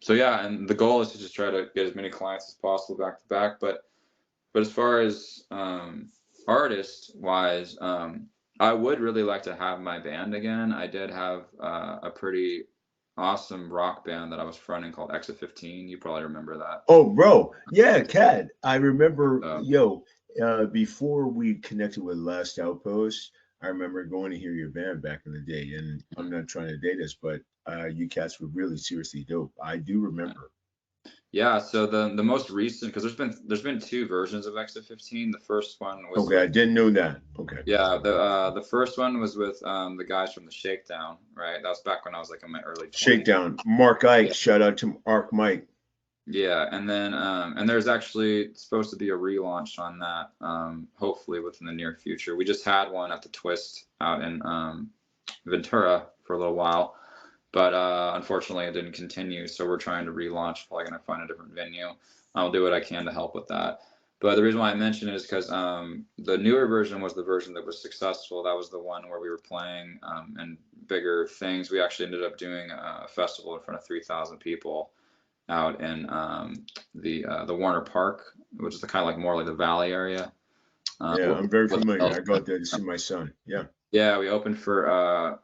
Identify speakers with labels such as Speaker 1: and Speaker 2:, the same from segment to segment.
Speaker 1: So yeah, and the goal is to just try to get as many clients as possible back to back. But as far as artist wise, I would really like to have my band again. I did have a pretty awesome rock band that I was fronting called Exit 15. You probably remember that.
Speaker 2: Oh, bro, yeah, Cat. I remember,
Speaker 1: Uh,
Speaker 2: before we connected with Last Outpost, I remember going to hear your band back in the day. And I'm not trying to date us, but you cats were really seriously dope. I do remember.
Speaker 1: yeah, so the most recent, because there's been two versions of Exit 15. The first one was
Speaker 2: Okay, I
Speaker 1: with,
Speaker 2: didn't know that. Okay,
Speaker 1: yeah, the first one was with the guys from the Shakedown, right? That was back when I was like in my early 20s.
Speaker 2: Shakedown. Mark Ike. Shout out to Arc Mike.
Speaker 1: Yeah, and then and there's actually supposed to be a relaunch on that, hopefully within the near future. We just had one at the Twist out in Ventura for a little while, but unfortunately it didn't continue. So we're trying to relaunch. Probably gonna find a different venue. I'll do what I can to help with that. But the reason why I mention it is because the newer version was the version that was successful. That was the one where we were playing and bigger things. We actually ended up doing a festival in front of 3,000 people out in the Warner Park, which is the kind of like more like the Valley area.
Speaker 2: Yeah, I'm very
Speaker 1: With
Speaker 2: familiar. I go out there to see my son. Yeah.
Speaker 1: yeah, we opened for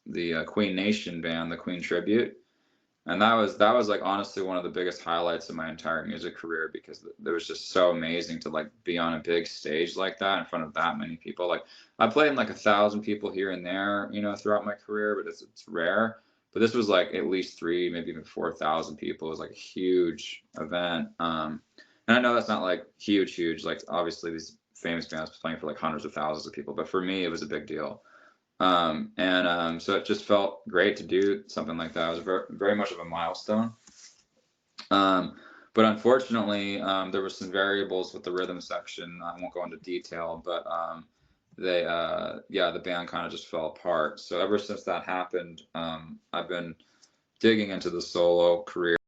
Speaker 1: the Queen Nation band, the Queen Tribute, and that was like honestly one of the biggest highlights of my entire music career because it was just so amazing to like be on a big stage like that in front of that many people. Like I played in like 1,000 people here and there, throughout my career, but it's rare. But this was like at least three, maybe even 4,000 people. It was like a huge event. And I know that's not like huge, huge. Like obviously these famous bands playing for like hundreds of thousands of people, but for me it was a big deal. And so it just felt great to do something like that. It was very, very much of a milestone. Um, but unfortunately, there were some variables with the rhythm section. I won't go into detail, but yeah, the band kind of just fell apart. So ever since that happened, I've been digging into the solo career.